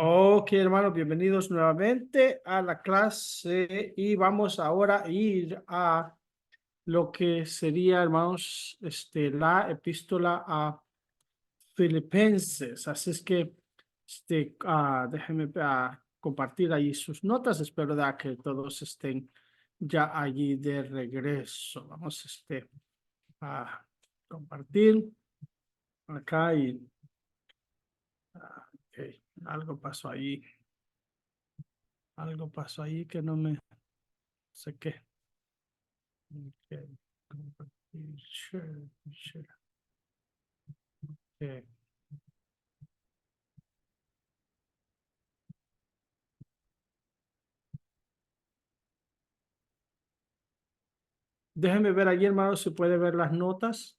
Ok, hermanos, bienvenidos nuevamente a la clase y vamos ahora a ir a lo que sería, hermanos, la epístola a Filipenses. Así es que, déjenme compartir ahí sus notas. Espero que todos estén ya allí de regreso. Vamos, a compartir acá y, ok, algo pasó ahí. Algo pasó ahí que no me sé qué. Okay. Compartir, share. Okay. Déjenme ver allí, hermano, si puede ver las notas.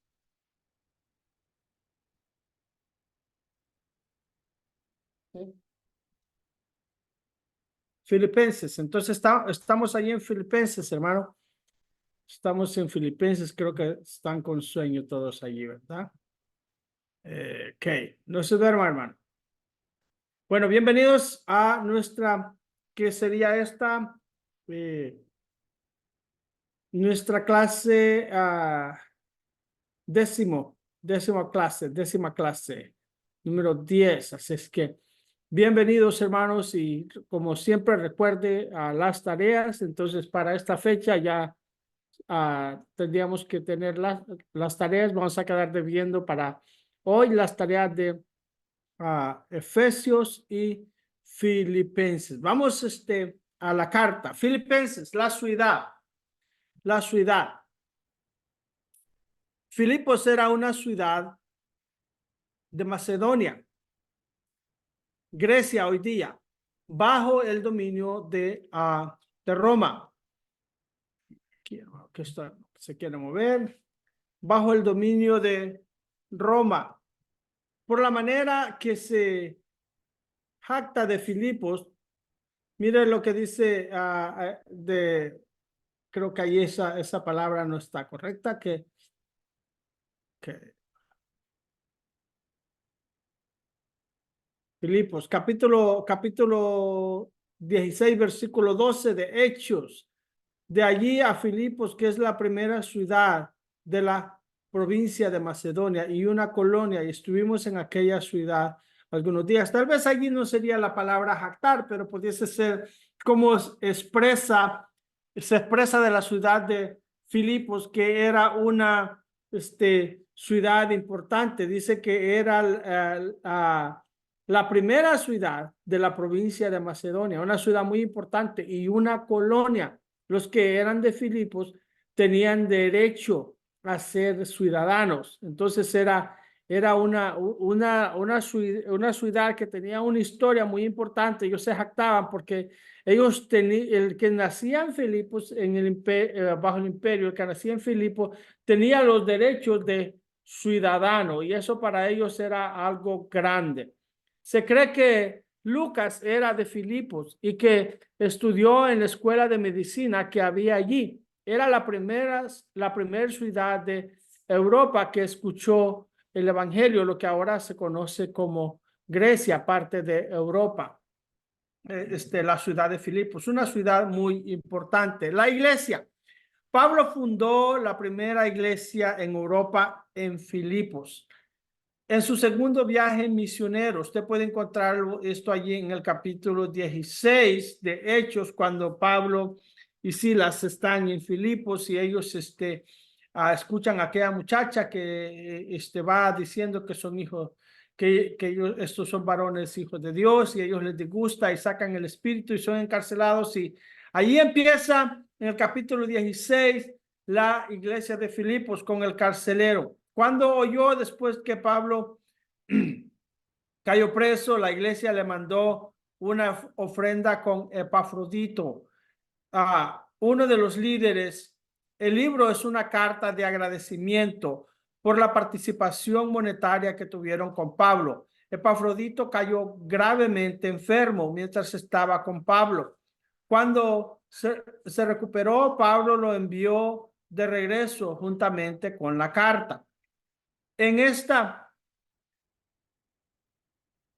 Sí. Filipenses. Entonces estamos allí en Filipenses, hermano. Estamos en Filipenses. Creo que están con sueño todos allí, ¿verdad? Ok. No se duerma, hermano. Bueno, bienvenidos a nuestra, ¿qué sería esta? Eh, Nuestra clase décima clase, número 10. Así es que bienvenidos, hermanos, y como siempre recuerde a las tareas. Entonces, para esta fecha ya tendríamos que tener las tareas. Vamos a quedar debiendo para hoy las tareas de Efesios y Filipenses. Vamos a la carta. Filipenses, la ciudad. La ciudad. Filipos era una ciudad de Macedonia, Grecia hoy día, bajo el dominio de Roma. Que esto se quiere mover. Bajo el dominio de Roma. Por la manera que se jacta de Filipos, mire lo que dice creo que ahí esa palabra no está correcta, que Filipos, capítulo 16, versículo 12 de Hechos. De allí a Filipos, que es la primera ciudad de la provincia de Macedonia y una colonia, y estuvimos en aquella ciudad algunos días. Tal vez allí no sería la palabra jactar, pero pudiese ser como se expresa de la ciudad de Filipos, que era una ciudad importante. Dice que era la primera ciudad de la provincia de Macedonia, una ciudad muy importante y una colonia. Los que eran de Filipos tenían derecho a ser ciudadanos. Entonces era una ciudad que tenía una historia muy importante. Ellos se jactaban porque ellos el que nacía en Filipos, bajo el imperio, el que nacía en Filipos, tenía los derechos de ciudadano y eso para ellos era algo grande. Se cree que Lucas era de Filipos y que estudió en la escuela de medicina que había allí. Era la primera ciudad de Europa que escuchó el evangelio, lo que ahora se conoce como Grecia, parte de Europa. La ciudad de Filipos, una ciudad muy importante. La iglesia. Pablo fundó la primera iglesia en Europa en Filipos. En su segundo viaje misionero, usted puede encontrar esto allí en el capítulo 16 de Hechos, cuando Pablo y Silas están en Filipos y ellos escuchan a aquella muchacha que va diciendo que son hijos, que estos son varones hijos de Dios y ellos les disgusta y sacan el espíritu y son encarcelados. Y allí empieza en el capítulo 16 la iglesia de Filipos con el carcelero. Cuando oyó después que Pablo cayó preso, la iglesia le mandó una ofrenda con Epafrodito, uno de los líderes. El libro es una carta de agradecimiento por la participación monetaria que tuvieron con Pablo. Epafrodito cayó gravemente enfermo mientras estaba con Pablo. Cuando se recuperó, Pablo lo envió de regreso juntamente con la carta. En esta,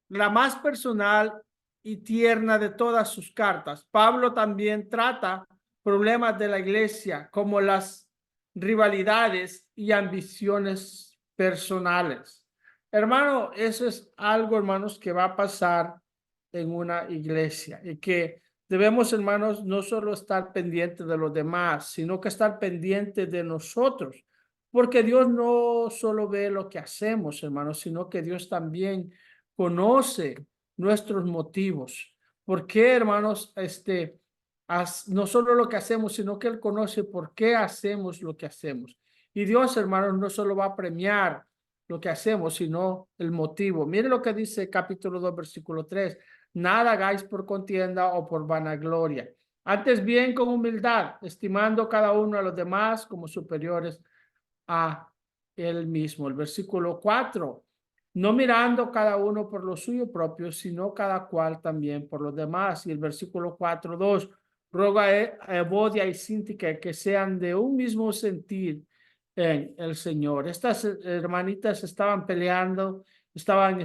la más personal y tierna de todas sus cartas. Pablo también trata problemas de la iglesia como las rivalidades y ambiciones personales. Hermano, eso es algo, hermanos, que va a pasar en una iglesia y que debemos, hermanos, no solo estar pendientes de los demás, sino que estar pendientes de nosotros, porque Dios no solo ve lo que hacemos, hermanos, sino que Dios también conoce nuestros motivos. ¿Por qué, hermanos? No solo lo que hacemos, sino que Él conoce por qué hacemos lo que hacemos. Y Dios, hermanos, no solo va a premiar lo que hacemos, sino el motivo. Mire lo que dice capítulo 2, versículo 3. Nada hagáis por contienda o por vanagloria. Antes bien con humildad, estimando cada uno a los demás como superiores a él mismo. El versículo 4. No mirando cada uno por lo suyo propio, sino cada cual también por los demás. Y el versículo 4:2. Roga a Evodia y Síntique que sean de un mismo sentir en el Señor. Estas hermanitas estaban peleando, tenían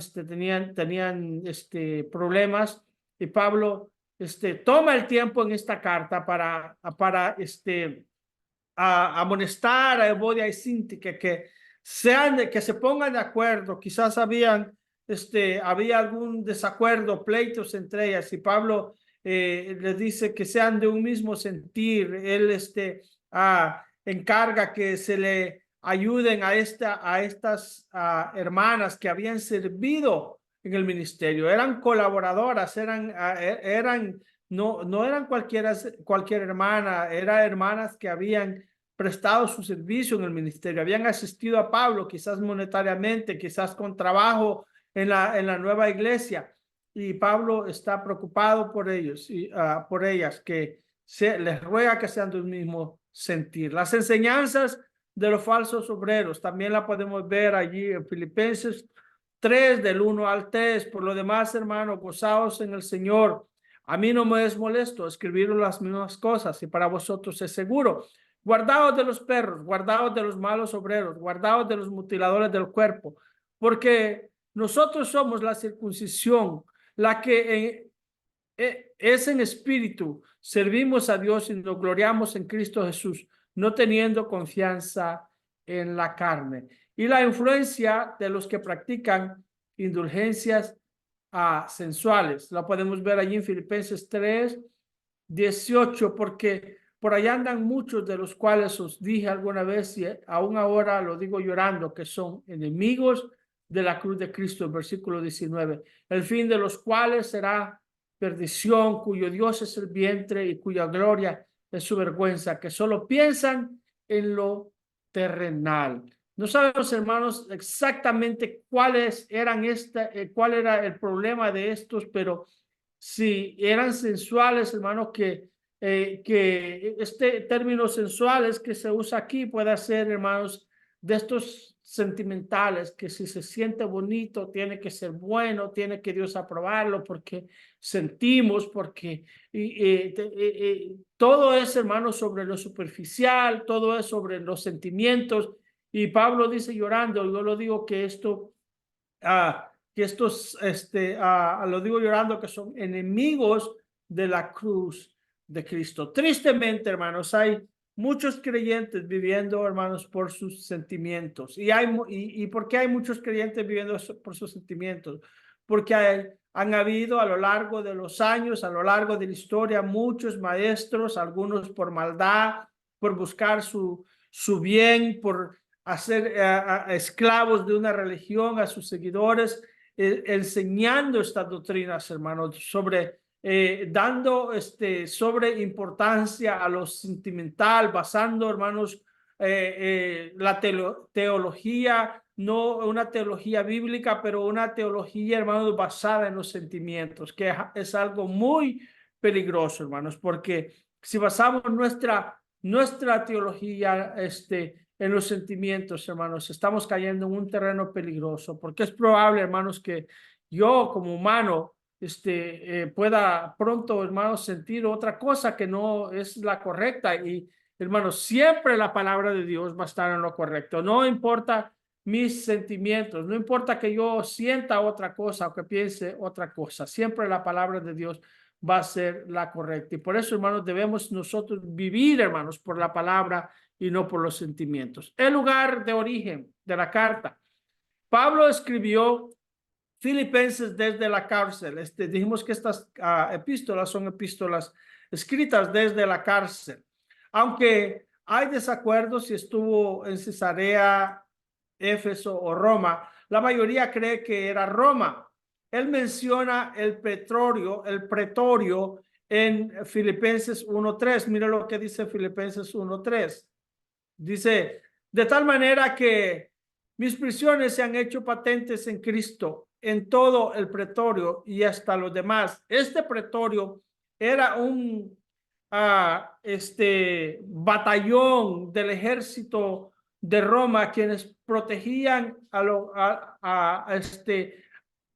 problemas, y Pablo toma el tiempo en esta carta para amonestar a Evodia y Síntique que se pongan de acuerdo. Quizás había algún desacuerdo, pleitos entre ellas, y Pablo les dice que sean de un mismo sentir. Él encarga que se le ayuden a estas hermanas que habían servido en el ministerio, eran colaboradoras, no eran cualquier hermana, eran hermanas que habían prestado su servicio en el ministerio, habían asistido a Pablo, quizás monetariamente, quizás con trabajo en la nueva iglesia. Y Pablo está preocupado por ellos y por ellas, que les ruega que sean del mismo sentir. Las enseñanzas de los falsos obreros también la podemos ver allí en Filipenses 3, del 1 al 3. Por lo demás, hermanos, gozaos en el Señor. A mí no me es molesto escribir las mismas cosas, y para vosotros es seguro. Guardaos de los perros, guardaos de los malos obreros, guardaos de los mutiladores del cuerpo, porque nosotros somos la circuncisión, la que es en espíritu, servimos a Dios y nos gloriamos en Cristo Jesús, no teniendo confianza en la carne. Y la influencia de los que practican indulgencias sensuales, la podemos ver allí en Filipenses 3:18, porque por allá andan muchos, de los cuales os dije alguna vez y aún ahora lo digo llorando, que son enemigos de la cruz de Cristo. El versículo 19, el fin de los cuales será perdición, cuyo Dios es el vientre y cuya gloria es su vergüenza, que solo piensan en lo terrenal. No sabemos, hermanos, exactamente cuál era el problema de estos, pero si eran sensuales, hermanos, que este término sensuales que se usa aquí puede ser, hermanos, de estos sentimentales, que si se siente bonito, tiene que ser bueno, tiene que Dios aprobarlo, porque sentimos, porque todo es, hermanos, sobre lo superficial, todo es sobre los sentimientos. Y Pablo dice llorando, yo lo digo que estos, lo digo llorando, que son enemigos de la cruz de Cristo. Tristemente, hermanos, hay muchos creyentes viviendo, hermanos, por sus sentimientos. ¿Y por qué hay muchos creyentes viviendo por sus sentimientos? Porque han habido a lo largo de los años, a lo largo de la historia, muchos maestros, algunos por maldad, por buscar su bien, por hacer esclavos de una religión a sus seguidores, enseñando estas doctrinas, hermanos, dando sobre importancia a lo sentimental, basando, hermanos, la teología, no una teología bíblica, pero una teología, hermanos, basada en los sentimientos, que es algo muy peligroso, hermanos, porque si basamos nuestra teología en los sentimientos, hermanos, estamos cayendo en un terreno peligroso, porque es probable, hermanos, que yo como humano pueda pronto, hermanos, sentir otra cosa que no es la correcta. Y, hermanos, siempre la palabra de Dios va a estar en lo correcto. No importa mis sentimientos. No importa que yo sienta otra cosa o que piense otra cosa. Siempre la palabra de Dios va a ser la correcta. Y por eso, hermanos, debemos nosotros vivir, hermanos, por la palabra y no por los sentimientos. El lugar de origen de la carta. Pablo escribió Filipenses desde la cárcel. Dijimos que estas epístolas son epístolas escritas desde la cárcel. Aunque hay desacuerdos si estuvo en Cesarea, Éfeso o Roma, la mayoría cree que era Roma. Él menciona el pretorio en Filipenses 1:3. Mira lo que dice Filipenses 1:3. Dice, de tal manera que mis prisiones se han hecho patentes en Cristo, en todo el pretorio y hasta los demás. Este pretorio era un batallón del ejército de Roma, quienes protegían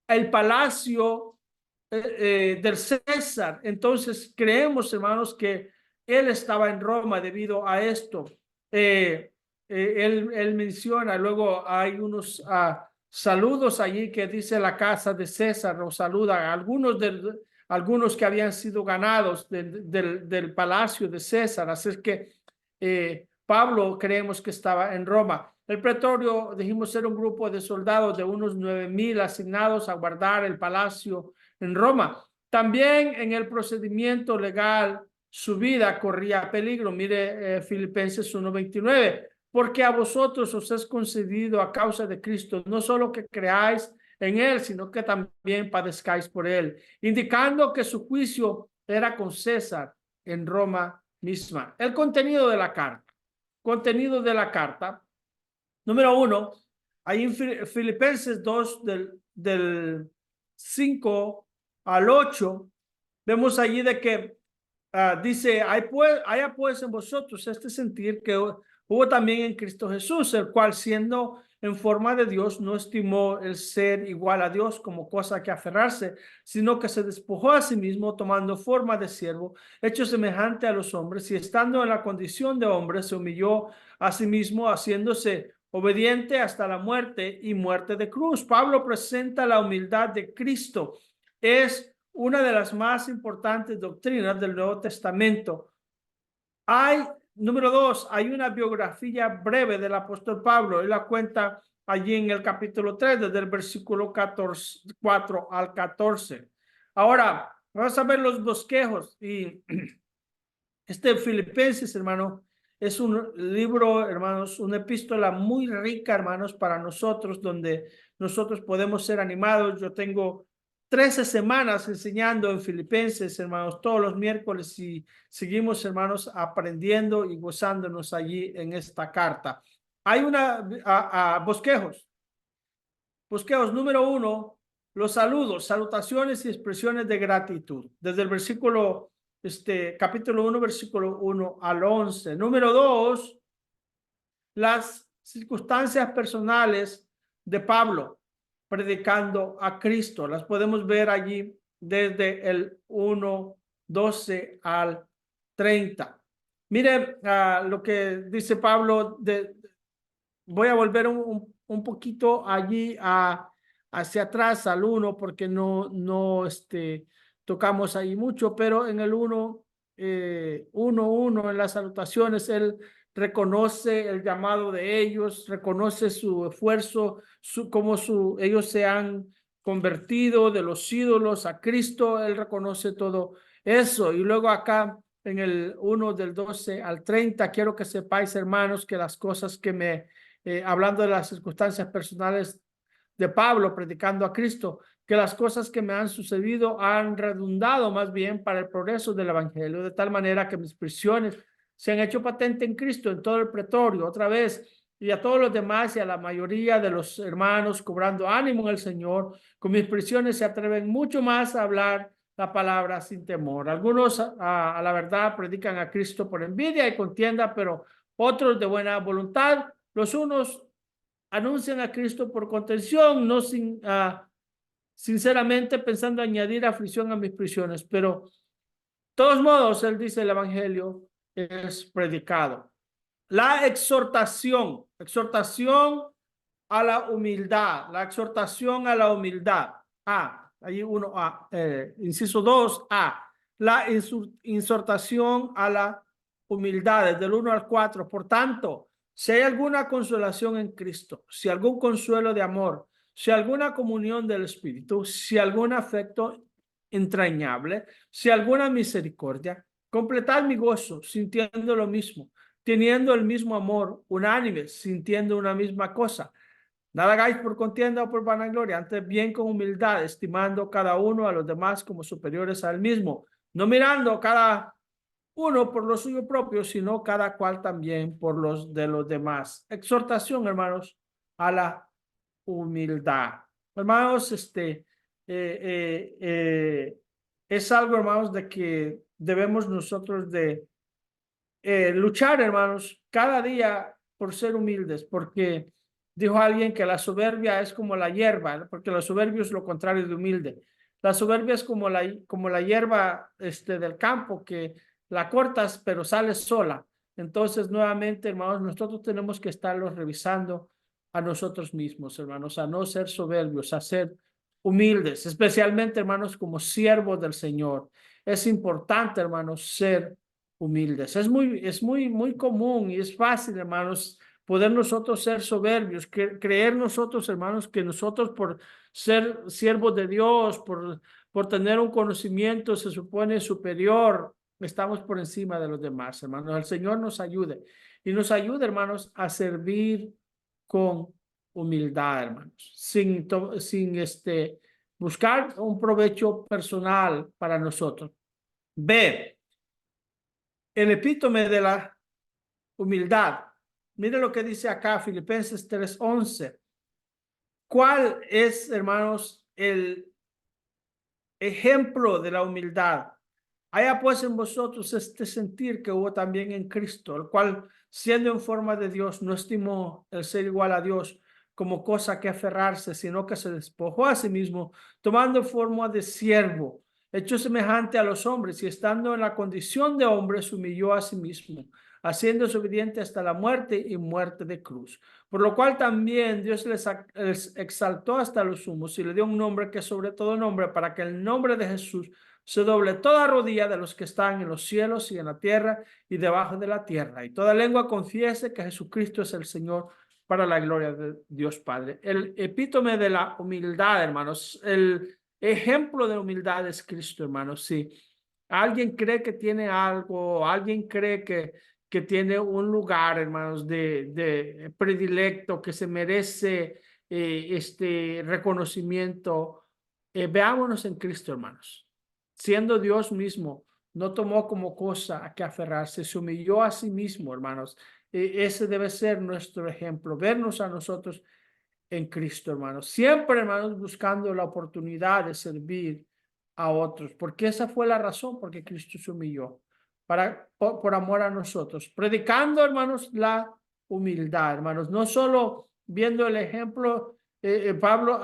el palacio del César. Entonces creemos, hermanos, que él estaba en Roma debido a esto. Él menciona, luego hay unos saludos allí que dice la casa de César, nos saluda a algunos que habían sido ganados del palacio de César. Así que Pablo creemos que estaba en Roma. El pretorio, dijimos, era un grupo de soldados de unos 9,000 asignados a guardar el palacio en Roma. También en el procedimiento legal su vida corría peligro. Mire Filipenses 1:29, porque a vosotros os es concedido a causa de Cristo, no solo que creáis en él, sino que también padezcáis por él, indicando que su juicio era con César en Roma misma. El contenido de la carta. Contenido de la carta. Número 1, ahí en Filipenses 2 del 5 al 8, vemos allí de que dice, haya pues en vosotros este sentir que hubo también en Cristo Jesús, el cual siendo en forma de Dios no estimó el ser igual a Dios como cosa que aferrarse, sino que se despojó a sí mismo tomando forma de siervo, hecho semejante a los hombres, y estando en la condición de hombre se humilló a sí mismo, haciéndose obediente hasta la muerte y muerte de cruz. Pablo presenta la humildad de Cristo. Es una de las más importantes doctrinas del Nuevo Testamento. Número 2, hay una biografía breve del apóstol Pablo. Él la cuenta allí en el capítulo 3, desde el versículo 4 al 14. Ahora, vamos a ver los bosquejos. Y Filipenses, hermano, es un libro, hermanos, una epístola muy rica, hermanos, para nosotros, donde nosotros podemos ser animados. Yo tengo 13 semanas enseñando en Filipenses, hermanos, todos los miércoles, y seguimos, hermanos, aprendiendo y gozándonos allí en esta carta. Hay bosquejos. Bosquejos número 1, los saludos, salutaciones y expresiones de gratitud. Desde el versículo capítulo 1, versículo 1 al 11. Número 2, las circunstancias personales de Pablo predicando a Cristo. Las podemos ver allí desde el 1:12 al 30. Mire lo que dice Pablo. Voy a volver un poquito allí hacia atrás al 1, porque no tocamos ahí mucho, pero en el 1:1 en las salutaciones, él reconoce el llamado de ellos, reconoce su esfuerzo, cómo ellos se han convertido de los ídolos a Cristo. Él reconoce todo eso. Y luego acá en el 1 del 12 al 30, quiero que sepáis, hermanos, que las cosas que hablando de las circunstancias personales de Pablo predicando a Cristo, que las cosas que me han sucedido han redundado más bien para el progreso del evangelio, de tal manera que mis prisiones se han hecho patente en Cristo en todo el pretorio, otra vez, y a todos los demás y a la mayoría de los hermanos cobrando ánimo en el Señor. Con mis prisiones se atreven mucho más a hablar la palabra sin temor. Algunos a la verdad predican a Cristo por envidia y contienda, pero otros de buena voluntad. Los unos anuncian a Cristo por contención, no sinceramente pensando añadir aflicción a mis prisiones, pero de todos modos, él dice, el evangelio es predicado. La exhortación a la humildad, la exhortación a la humildad. A, ahí uno, inciso 2A, la exhortación a la humildad, desde el 1 al 4. Por tanto, si hay alguna consolación en Cristo, si algún consuelo de amor, si alguna comunión del Espíritu, si algún afecto entrañable, si alguna misericordia, completad mi gozo, sintiendo lo mismo, teniendo el mismo amor, unánimes, sintiendo una misma cosa. Nada hagáis por contienda o por vanagloria, antes bien con humildad, estimando cada uno a los demás como superiores al mismo, no mirando cada uno por lo suyo propio, sino cada cual también por los de los demás. Exhortación, hermanos, a la humildad. Hermanos, es algo, hermanos, de que debemos nosotros de luchar, hermanos, cada día por ser humildes, porque dijo alguien que la soberbia es como la hierba, ¿no? Porque la soberbia es lo contrario de humilde. La soberbia es como la hierba del campo, que la cortas pero sale sola. Entonces, nuevamente, hermanos, nosotros tenemos que estarlos revisando a nosotros mismos, hermanos, a no ser soberbios, a ser humildes, especialmente, hermanos, como siervos del Señor. Es importante, hermanos, ser humildes. Muy común y es fácil, hermanos, poder nosotros ser soberbios, creer nosotros, hermanos, que nosotros por ser siervos de Dios, por tener un conocimiento, se supone superior, estamos por encima de los demás, hermanos. El Señor nos ayude y nos ayude, hermanos, a servir con humildad, hermanos, sin buscar un provecho personal para nosotros. B, el epítome de la humildad. Mire lo que dice acá Filipenses 3:11. ¿Cuál es, hermanos, el ejemplo de la humildad? Haya pues en vosotros este sentir que hubo también en Cristo, el cual, siendo en forma de Dios, no estimó el ser igual a Dios como cosa que aferrarse, sino que se despojó a sí mismo, tomando forma de siervo, hecho semejante a los hombres, y estando en la condición de hombre, se humilló a sí mismo, haciéndose obediente hasta la muerte y muerte de cruz. Por lo cual también Dios les exaltó hasta los sumos y le dio un nombre que sobre todo nombre, para que el nombre de Jesús se doble toda rodilla de los que están en los cielos y en la tierra y debajo de la tierra, y toda lengua confiese que Jesucristo es el Señor, para la gloria de Dios Padre. El epítome de la humildad, hermanos, el ejemplo de humildad es Cristo, hermanos. Si alguien cree que tiene algo, alguien cree que tiene un lugar, hermanos, de predilecto, que se merece este reconocimiento, veámonos en Cristo, hermanos. Siendo Dios mismo, no tomó como cosa a que aferrarse, se humilló a sí mismo, hermanos. Ese debe ser nuestro ejemplo, vernos a nosotros en Cristo, hermanos. Siempre, hermanos, buscando la oportunidad de servir a otros, porque esa fue la razón por que Cristo se humilló, por amor a nosotros. Predicando, hermanos, la humildad, hermanos. No solo viendo el ejemplo, Pablo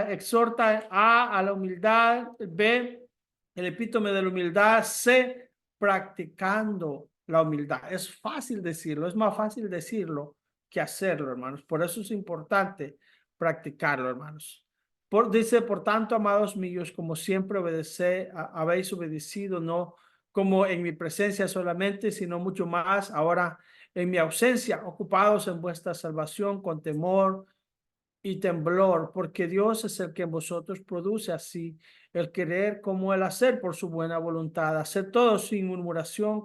exhorta a la humildad, B, el epítome de la humildad, C, practicando la humildad. Es fácil decirlo, es más fácil decirlo que hacerlo, hermanos. Por eso es importante practicarlo, hermanos. Dice, por tanto, amados míos, como siempre habéis obedecido, no como en mi presencia solamente, sino mucho más ahora en mi ausencia, ocupados en vuestra salvación con temor y temblor, porque Dios es el que en vosotros produce así el querer como el hacer por su buena voluntad. Hacer todo sin murmuración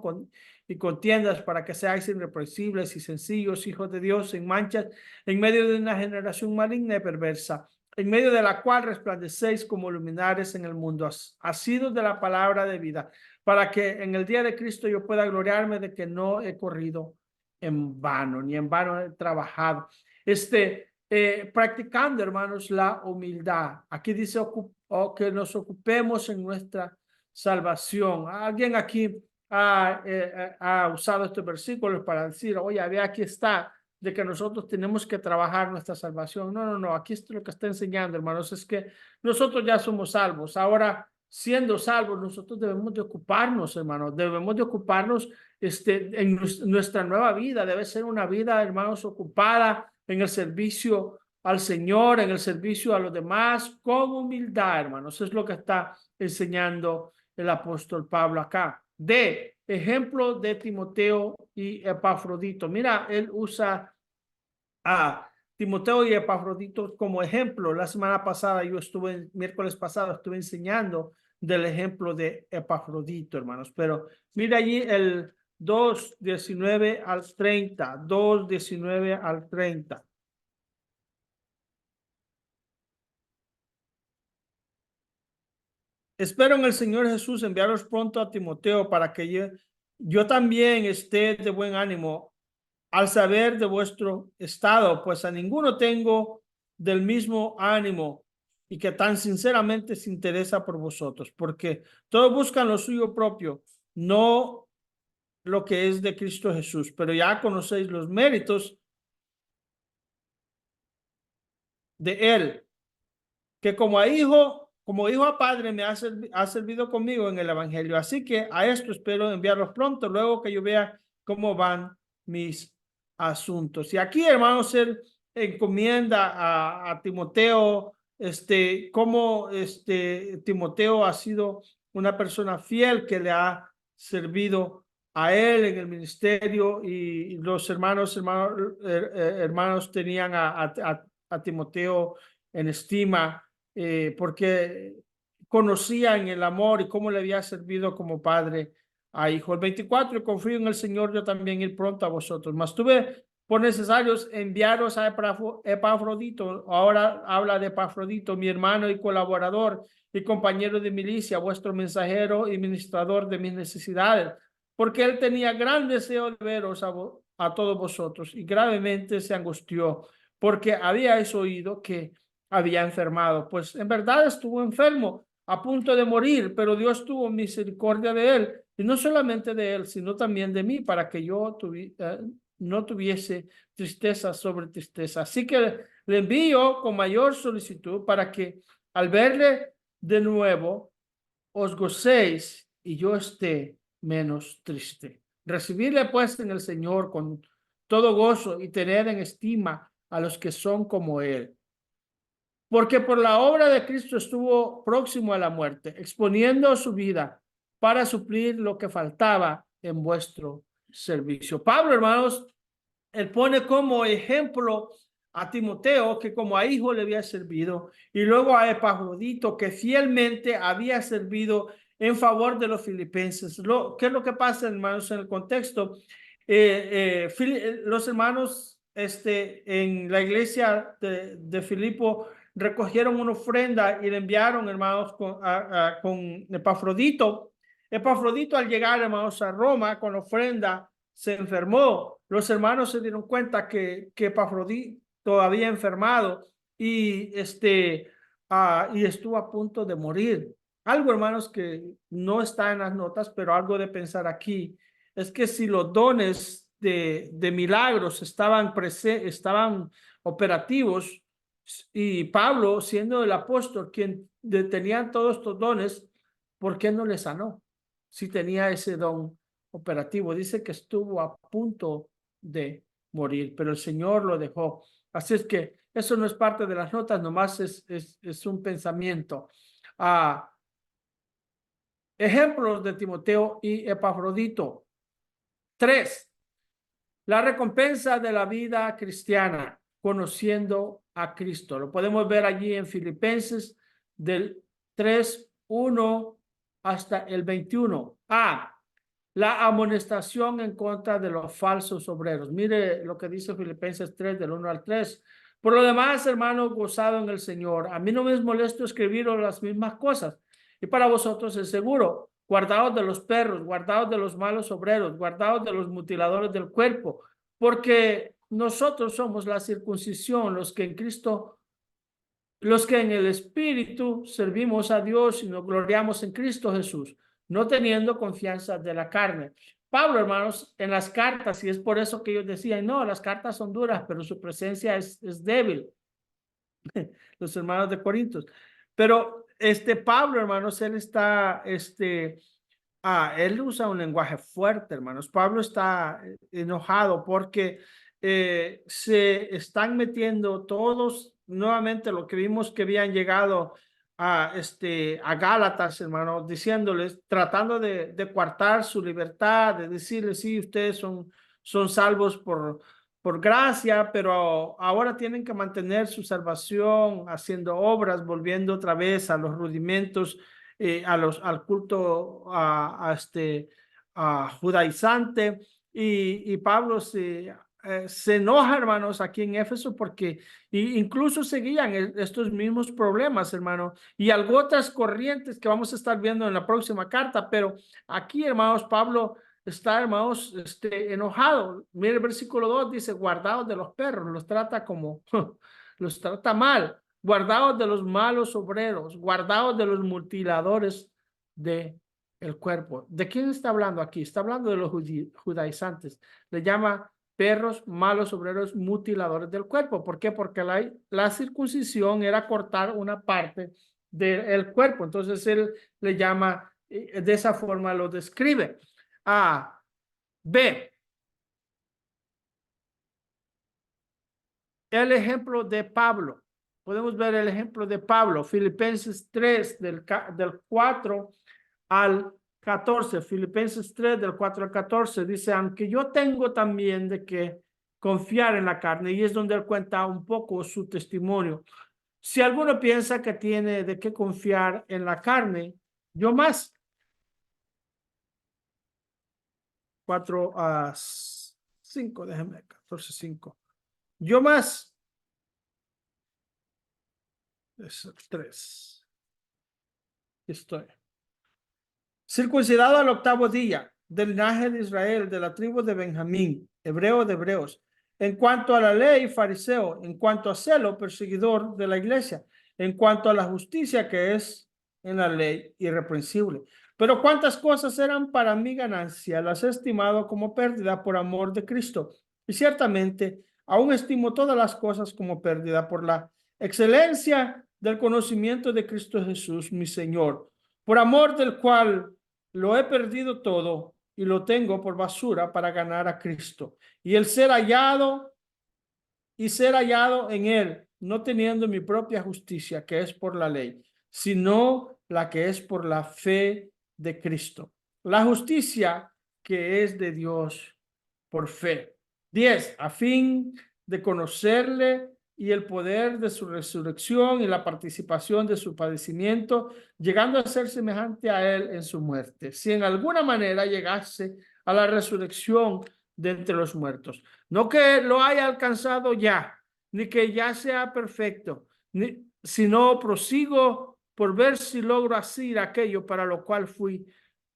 y contiendas, para que seáis irreprensibles y sencillos, hijos de Dios, sin manchas, en medio de una generación maligna y perversa, en medio de la cual resplandecéis como luminares en el mundo, asidos de la palabra de vida, para que en el día de Cristo yo pueda gloriarme de que no he corrido en vano, ni en vano he trabajado. Practicando, hermanos, la humildad. Aquí dice que nos ocupemos en nuestra salvación. Alguien aquí ha usado estos versículos para decir, oye, aquí está, de que nosotros tenemos que trabajar nuestra salvación. No. Aquí es lo que está enseñando, hermanos, es que nosotros ya somos salvos. Ahora, siendo salvos, nosotros debemos de ocuparnos, hermanos, debemos de ocuparnos en nuestra nueva vida. Debe ser una vida, hermanos, ocupada en el servicio al Señor, en el servicio a los demás, con humildad, hermanos. Eso es lo que está enseñando el apóstol Pablo acá. D, ejemplo de Timoteo y Epafrodito. Mira, él usa a Timoteo y Epafrodito como ejemplo. La semana pasada miércoles pasado estuve enseñando del ejemplo de Epafrodito, hermanos. Pero mira allí el 2:19 al 30, 2:19 al 30. Espero en el Señor Jesús enviaros pronto a Timoteo para que yo también esté de buen ánimo al saber de vuestro estado, pues a ninguno tengo del mismo ánimo y que tan sinceramente se interesa por vosotros, porque todos buscan lo suyo propio, no lo que es de Cristo Jesús, pero ya conocéis los méritos de él, que como hijo a padre me ha servido conmigo en el evangelio. Así que a esto espero enviarlos pronto, luego que yo vea cómo van mis asuntos. Y aquí, hermanos, él encomienda a Timoteo, cómo Timoteo ha sido una persona fiel que le ha servido a él en el ministerio, y los hermanos tenían a Timoteo en estima, porque conocían el amor y cómo le había servido como padre a hijo. El 24, y confío en el Señor, yo también ir pronto a vosotros, mas tuve por necesarios enviaros a Epafrodito. Ahora habla de Epafrodito, mi hermano y colaborador y compañero de milicia, vuestro mensajero y ministrador de mis necesidades, porque él tenía gran deseo de veros a todos vosotros, y gravemente se angustió porque habíais oído que había enfermado. Pues en verdad estuvo enfermo, a punto de morir, pero Dios tuvo misericordia de él, y no solamente de él, sino también de mí, para que yo no tuviese tristeza sobre tristeza. Así que le envío con mayor solicitud para que al verle de nuevo os gocéis y yo esté menos triste. Recibirle pues en el Señor con todo gozo y tener en estima a los que son como él, porque por la obra de Cristo estuvo próximo a la muerte, exponiendo su vida para suplir lo que faltaba en vuestro servicio. Pablo, hermanos, él pone como ejemplo a Timoteo, que como a hijo le había servido, y luego a Epafrodito, que fielmente había servido en favor de los filipenses. ¿Qué es lo que pasa, hermanos, en el contexto? Los hermanos en la iglesia de Filipo recogieron una ofrenda y le enviaron, hermanos, con Epafrodito. Epafrodito, al llegar, hermanos, a Roma con la ofrenda, se enfermó. Los hermanos se dieron cuenta que Epafrodito había enfermado, y y estuvo a punto de morir. Algo, hermanos, que no está en las notas, pero algo de pensar aquí, es que si los dones de milagros estaban operativos, y Pablo, siendo el apóstol quien tenía todos estos dones, ¿por qué no le sanó? Si tenía ese don operativo. Dice que estuvo a punto de morir, pero el Señor lo dejó. Así es que eso no es parte de las notas, nomás es un pensamiento. Ejemplos de Timoteo y Epafrodito. 3. La recompensa de la vida cristiana, conociendo a Cristo. Lo podemos ver allí en Filipenses del 3:1 hasta el 21. La amonestación en contra de los falsos obreros. Mire lo que dice Filipenses 3, del 1 al 3. Por lo demás, hermano, gozado en el Señor. A mí no me es molesto escribiros las mismas cosas, y para vosotros es seguro. Guardaos de los perros, guardaos de los malos obreros, guardaos de los mutiladores del cuerpo, porque nosotros somos la circuncisión, los que en el Espíritu servimos a Dios y nos gloriamos en Cristo Jesús, no teniendo confianza de la carne. Pablo, hermanos, en las cartas, y es por eso que ellos decían, no, las cartas son duras, pero su presencia es débil. Los hermanos de Corintios. Pero Pablo, hermanos, él está, él usa un lenguaje fuerte, hermanos. Pablo está enojado porque se están metiendo todos nuevamente lo que vimos que habían llegado a Gálatas, hermano, diciéndoles, tratando de coartar su libertad, de decirles, sí, ustedes son salvos por gracia, pero ahora tienen que mantener su salvación haciendo obras, volviendo otra vez a los rudimentos, al culto a judaizante. Y Pablo se enoja, hermanos, aquí en Éfeso porque incluso seguían estos mismos problemas, hermano, y algo otras corrientes que vamos a estar viendo en la próxima carta, pero aquí, hermanos, Pablo está, hermanos, enojado. Mire el versículo 2, dice, guardaos de los perros, los trata como, los trata mal, guardaos de los malos obreros, guardaos de los mutiladores de el cuerpo. ¿De quién está hablando aquí? Está hablando de los judaizantes. Le llama perros, malos obreros, mutiladores del cuerpo. ¿Por qué? Porque la circuncisión era cortar una parte del cuerpo. Entonces él le llama, de esa forma lo describe. B. El ejemplo de Pablo. Podemos ver el ejemplo de Pablo. Filipenses 3, del 4 al 14. Filipenses 3, del 4 al 14. Dice, aunque yo tengo también de que confiar en la carne. Y es donde él cuenta un poco su testimonio. Si alguno piensa que tiene de qué confiar en la carne, yo más. 4 a 5, déjeme, 14, 5. Yo más. Es 3. Estoy. Circuncidado al octavo día, del linaje de Israel, de la tribu de Benjamín, hebreo de hebreos. En cuanto a la ley, fariseo. En cuanto a celo, perseguidor de la iglesia. En cuanto a la justicia que es en la ley, irreprensible. Pero cuántas cosas eran para mi ganancia, las he estimado como pérdida por amor de Cristo. Y ciertamente, aún estimo todas las cosas como pérdida por la excelencia del conocimiento de Cristo Jesús, mi Señor, por amor del cual lo he perdido todo y lo tengo por basura para ganar a Cristo. Y el ser hallado en él, no teniendo mi propia justicia, que es por la ley, sino la que es por la fe de Cristo. La justicia que es de Dios por fe. 10. A fin de conocerle y el poder de su resurrección y la participación de su padecimiento, llegando a ser semejante a él en su muerte, si en alguna manera llegase a la resurrección de entre los muertos. No que lo haya alcanzado ya, ni que ya sea perfecto, sino prosigo por ver si logro hacer aquello para lo cual fui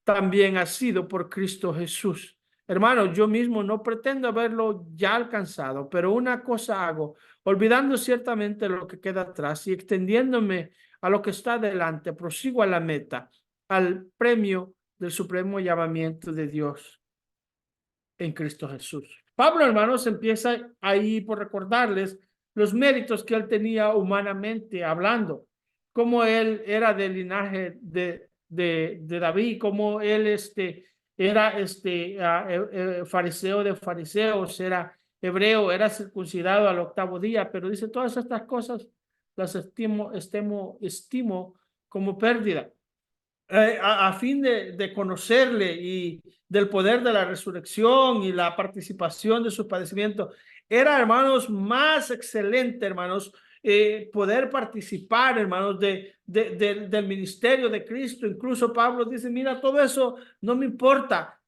también asido por Cristo Jesús. Hermano, yo mismo no pretendo haberlo ya alcanzado, pero una cosa hago, olvidando ciertamente lo que queda atrás y extendiéndome a lo que está delante, prosigo a la meta, al premio del supremo llamamiento de Dios en Cristo Jesús. Pablo, hermanos, empieza ahí por recordarles los méritos que él tenía humanamente hablando, cómo él era del linaje de David, cómo él era fariseo de fariseos, era hebreo, era circuncidado al octavo día, pero dice todas estas cosas las estimo como pérdida. A fin de conocerle y del poder de la resurrección y la participación de su padecimiento. Era, hermanos, más excelente, hermanos, poder participar, hermanos, del ministerio de Cristo. Incluso Pablo dice, mira, todo eso no me importa.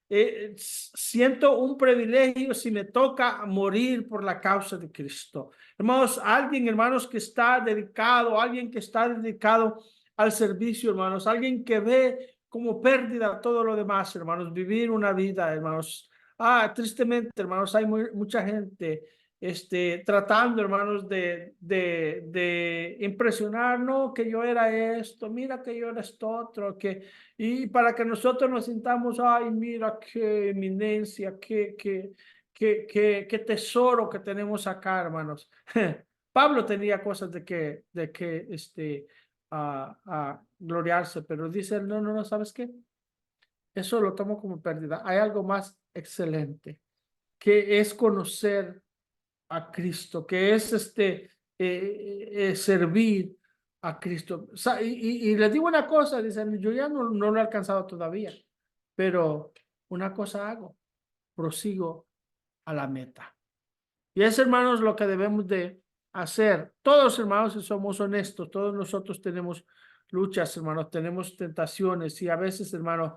Siento un privilegio si me toca morir por la causa de Cristo. Hermanos, alguien, hermanos, que está dedicado, alguien que está dedicado al servicio, hermanos, alguien que ve como pérdida todo lo demás, hermanos, vivir una vida, hermanos. Tristemente, hermanos, hay mucha gente tratando, hermanos, de impresionar, no, que yo era esto, mira que yo era esto otro, y para que nosotros nos sintamos, ay, mira qué eminencia, qué tesoro que tenemos acá, hermanos. Pablo tenía cosas de que a gloriarse, pero dice él, no, no, no, ¿sabes qué? Eso lo tomo como pérdida. Hay algo más excelente, que es conocer a Cristo, que es servir a Cristo. Y les digo una cosa, dicen, yo ya no lo he alcanzado todavía, pero una cosa hago, prosigo a la meta. Y es, hermanos, lo que debemos de hacer. Todos, hermanos, si somos honestos, todos nosotros tenemos luchas, hermanos, tenemos tentaciones y a veces, hermanos,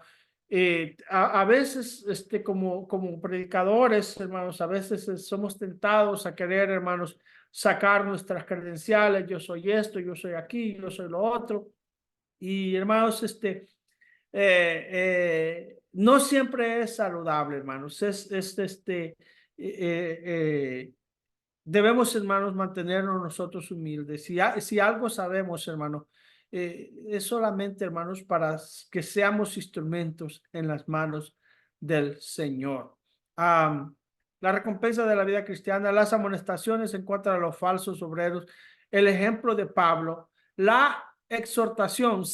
a veces, como predicadores, hermanos, a veces somos tentados a querer, hermanos, sacar nuestras credenciales. Yo soy esto, yo soy aquí, yo soy lo otro. Y, hermanos, no siempre es saludable, hermanos. Debemos, hermanos, mantenernos nosotros humildes. Si algo sabemos, hermanos, es solamente, hermanos, para que seamos instrumentos en las manos del Señor. La recompensa de la vida cristiana, las amonestaciones en contra de los falsos obreros, el ejemplo de Pablo, la exhortación,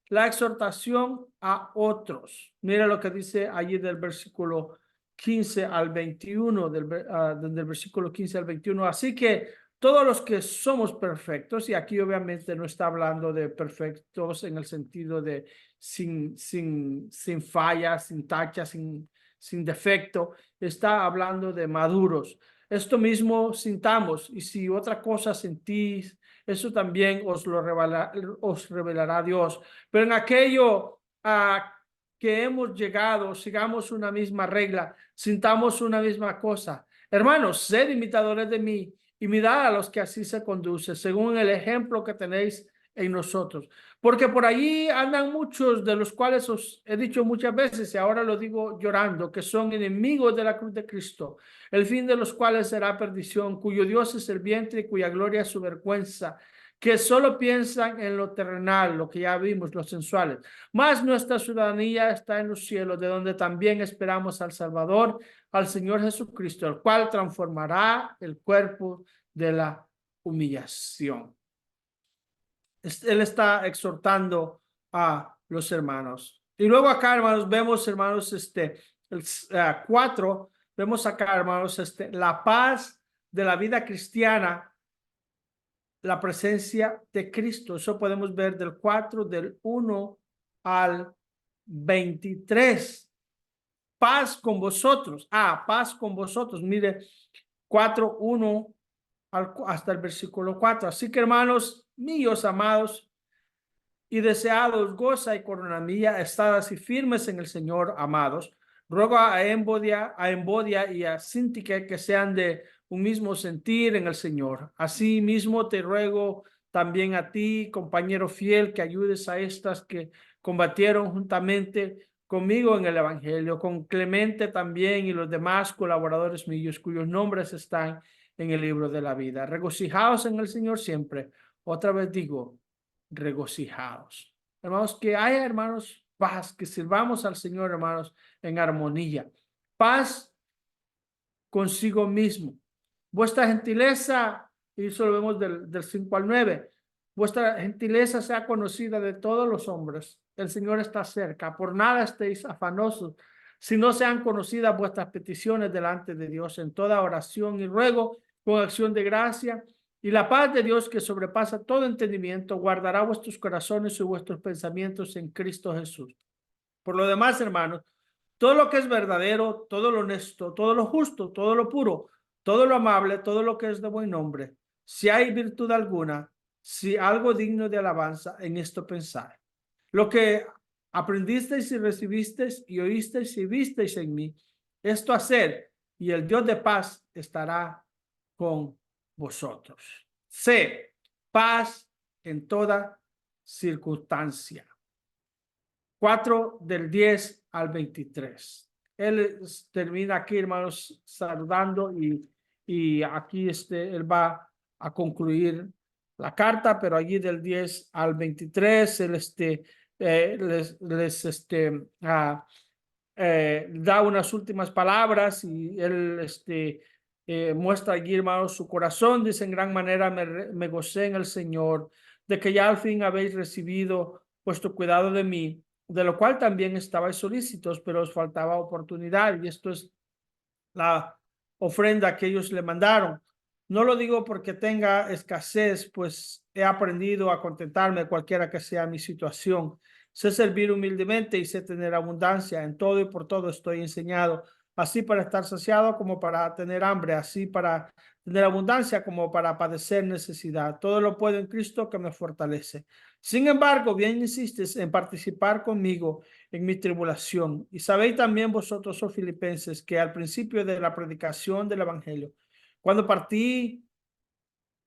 la exhortación a otros. Mira lo que dice allí del versículo 15 al 21, del versículo 15 al 21. Así que todos los que somos perfectos, y aquí obviamente no está hablando de perfectos en el sentido de sin falla, sin tacha, sin defecto, está hablando de maduros. Esto mismo sintamos, y si otra cosa sentís, eso también os revelará Dios. Pero en aquello que hemos llegado, sigamos una misma regla, sintamos una misma cosa. Hermanos, sed imitadores de mí y mirad a los que así se conducen, según el ejemplo que tenéis en nosotros. Porque por allí andan muchos, de los cuales os he dicho muchas veces, y ahora lo digo llorando, que son enemigos de la cruz de Cristo, el fin de los cuales será perdición, cuyo Dios es el vientre y cuya gloria es su vergüenza, que solo piensan en lo terrenal, lo que ya vimos, los sensuales. Mas nuestra ciudadanía está en los cielos, de donde también esperamos al Salvador, al Señor Jesucristo, el cual transformará el cuerpo de la humillación. Él está exhortando a los hermanos. Y luego acá, hermanos, vemos, hermanos, el 4, vemos acá, hermanos, la paz de la vida cristiana, la presencia de Cristo. Eso podemos ver del 4, del 1 al 23. Paz con vosotros. Paz con vosotros. Mire, 4, 1 hasta el versículo 4. Así que, hermanos míos, amados y deseados, goza y corona mía, estad así firmes en el Señor, amados. Ruego a Embodia y a Sintique que sean de un mismo sentir en el Señor. Así mismo te ruego también a ti, compañero fiel, que ayudes a estas que combatieron juntamente conmigo en el Evangelio, con Clemente también y los demás colaboradores míos, cuyos nombres están en el libro de la vida. Regocijaos en el Señor siempre. Otra vez digo, regocijados. Hermanos, que haya, hermanos, paz, que sirvamos al Señor, hermanos, en armonía. Paz consigo mismo. Vuestra gentileza, y eso lo vemos del 5 al 9, vuestra gentileza sea conocida de todos los hombres. El Señor está cerca. Por nada estéis afanosos, si no sean conocidas vuestras peticiones delante de Dios en toda oración y ruego con acción de gracia. Y la paz de Dios, que sobrepasa todo entendimiento, guardará vuestros corazones y vuestros pensamientos en Cristo Jesús. Por lo demás, hermanos, todo lo que es verdadero, todo lo honesto, todo lo justo, todo lo puro, todo lo amable, todo lo que es de buen nombre, si hay virtud alguna, si algo digno de alabanza, en esto pensad. Lo que aprendisteis y recibisteis y oísteis y visteis en mí, esto hacer, y el Dios de paz estará con vosotros. Sé paz en toda circunstancia. 4 del 10 al 23. Él termina aquí, hermanos, saludando y aquí él va a concluir la carta, pero allí del 10 al 23, él da unas últimas palabras y él muestra allí, hermanos, su corazón. Dice: en gran manera me gocé en el Señor, de que ya al fin habéis recibido vuestro cuidado de mí, de lo cual también estabais solícitos, pero os faltaba oportunidad. Y esto es la ofrenda que ellos le mandaron. No lo digo porque tenga escasez, pues he aprendido a contentarme cualquiera que sea mi situación. Sé servir humildemente y sé tener abundancia. En todo y por todo estoy enseñado, así para estar saciado como para tener hambre, así para tener abundancia como para padecer necesidad. Todo lo puedo en Cristo que me fortalece. Sin embargo, bien insistes en participar conmigo en mi tribulación. Y sabéis también vosotros, oh filipenses, que al principio de la predicación del evangelio, cuando partí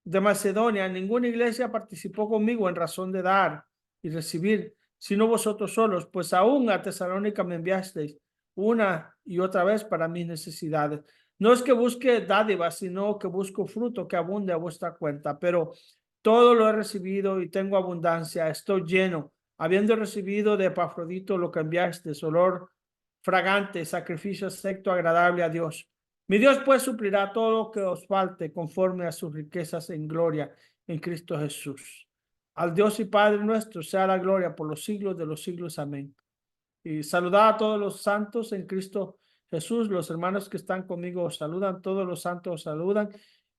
de Macedonia, ninguna iglesia participó conmigo en razón de dar y recibir, sino vosotros solos, pues aún a Tesalónica me enviasteis una y otra vez para mis necesidades. No es que busque dádivas, sino que busco fruto que abunde a vuestra cuenta, pero todo lo he recibido y tengo abundancia, estoy lleno, habiendo recibido de Epafrodito lo que enviasteis, olor fragante, sacrificio acepto, agradable a Dios. Mi Dios pues suplirá todo lo que os falte conforme a sus riquezas en gloria en Cristo Jesús. Al Dios y Padre nuestro sea la gloria por los siglos de los siglos. Amén. Y saludad a todos los santos en Cristo Jesús. Los hermanos que están conmigo os saludan, todos los santos os saludan,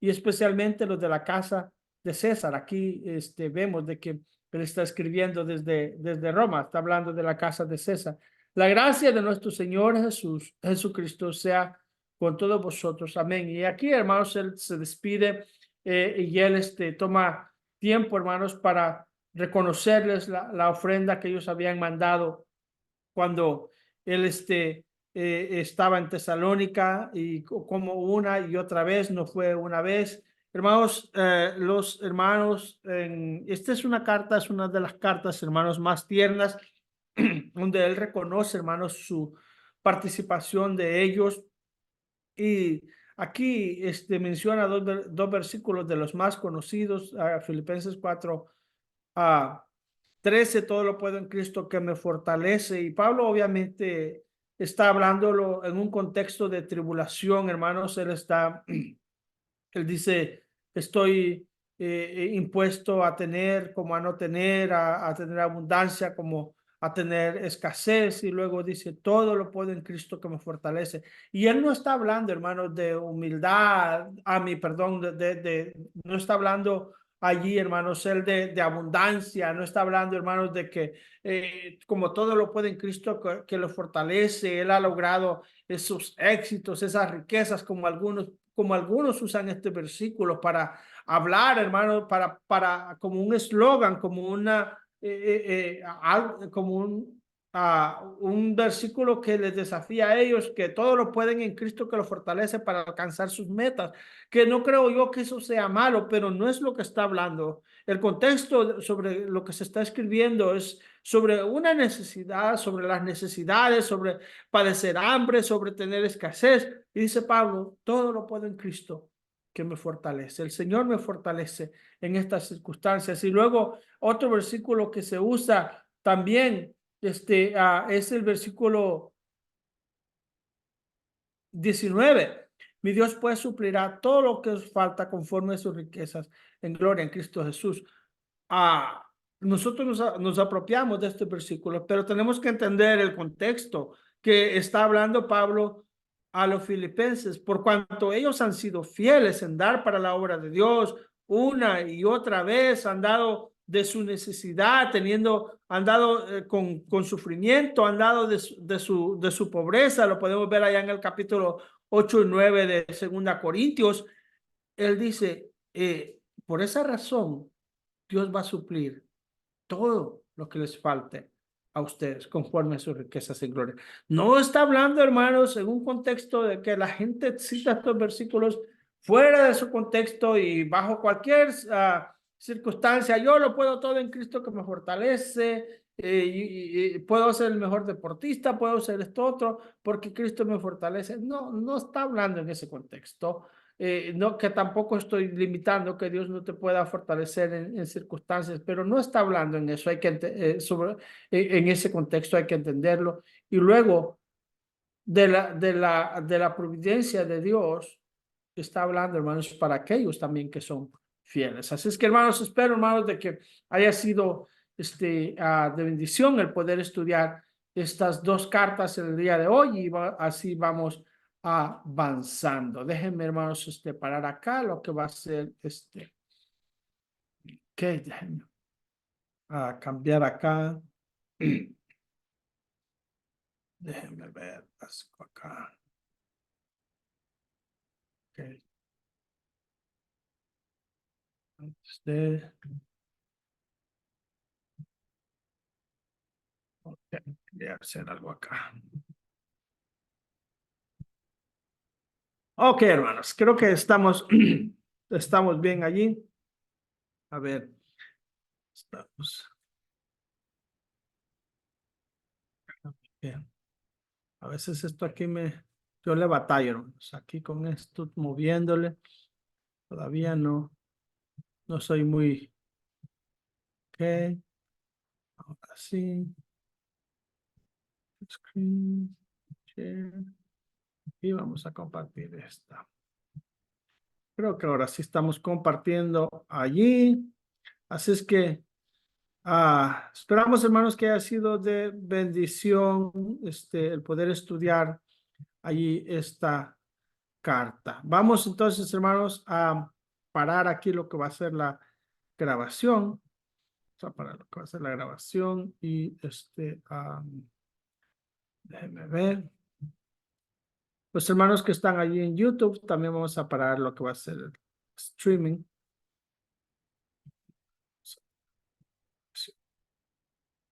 y especialmente los de la casa de César. Aquí vemos de que él está escribiendo desde Roma, está hablando de la casa de César. La gracia de nuestro Señor Jesucristo sea con todos vosotros. Amén. Y aquí, hermanos, él se despide y él toma tiempo, hermanos, para reconocerles la ofrenda que ellos habían mandado cuando él estaba en Tesalónica, y como una y otra vez, no fue una vez. Hermanos, los hermanos, esta es una carta, es una de las cartas, hermanos, más tiernas, donde él reconoce, hermanos, su participación de ellos. Y aquí menciona dos versículos de los más conocidos, Filipenses 4, a 13, todo lo puedo en Cristo que me fortalece. Y Pablo obviamente está hablándolo en un contexto de tribulación, hermanos. Él dice, estoy impuesto a tener como a no tener, a tener abundancia como a tener escasez. Y luego dice, todo lo puedo en Cristo que me fortalece. Y él no está hablando, hermanos, de humildad, perdón, no está hablando allí, hermanos, él de abundancia, no está hablando, hermanos, de que como todo lo puede en Cristo que lo fortalece, él ha logrado esos éxitos, esas riquezas, como algunos usan este versículo para hablar, hermano, como un eslogan, como un versículo que les desafía a ellos, que todo lo pueden en Cristo que lo fortalece para alcanzar sus metas, que no creo yo que eso sea malo, pero no es lo que está hablando. El contexto sobre lo que se está escribiendo es sobre una necesidad, sobre las necesidades, sobre padecer hambre, sobre tener escasez. Y dice Pablo, todo lo puedo en Cristo que me fortalece. El Señor me fortalece en estas circunstancias. Y luego otro versículo que se usa también es el versículo 19. Mi Dios pues suplirá todo lo que os falta conforme a sus riquezas en gloria en Cristo Jesús. Nosotros nos apropiamos de este versículo, pero tenemos que entender el contexto que está hablando Pablo a los filipenses, por cuanto ellos han sido fieles en dar para la obra de Dios una y otra vez, han dado de su necesidad, han dado con sufrimiento, han dado de su pobreza. Lo podemos ver allá en el capítulo 8 y 9 de Segunda Corintios. Él dice, por esa razón, Dios va a suplir todo lo que les falte a ustedes conforme a sus riquezas en gloria. No está hablando, hermanos, en un contexto de que la gente cita estos versículos fuera de su contexto y bajo cualquier circunstancia. Yo lo puedo todo en Cristo que me fortalece, y puedo ser el mejor deportista, puedo ser esto otro, porque Cristo me fortalece. No, no está hablando en ese contexto. No, que tampoco estoy limitando que Dios no te pueda fortalecer en circunstancias, pero no está hablando en eso. Hay que en ese contexto hay que entenderlo. Y luego de la providencia de Dios está hablando, hermanos, para aquellos también que son fieles. Así es que, hermanos, espero, hermanos, de que haya sido de bendición el poder estudiar estas dos cartas el día de hoy, y así vamos avanzando. Déjenme, hermanos, parar acá lo que va a ser ok, déjenme cambiar acá. Déjenme ver, paso acá. Ok. Antes de... Ok, voy a hacer algo acá. Ok, hermanos, creo que estamos bien allí. A ver, estamos bien. A veces esto aquí yo le batallo, hermanos. Aquí con esto, moviéndole, todavía no soy muy, ok, ahora sí, screen, share, y vamos a compartir esta. Creo que ahora sí estamos compartiendo allí. Así es que esperamos, hermanos, que haya sido de bendición el poder estudiar allí esta carta. Vamos entonces, hermanos, a parar aquí lo que va a ser la grabación. Vamos a parar lo que va a ser la grabación y déjenme ver. Los hermanos que están allí en YouTube, también vamos a parar lo que va a ser el streaming.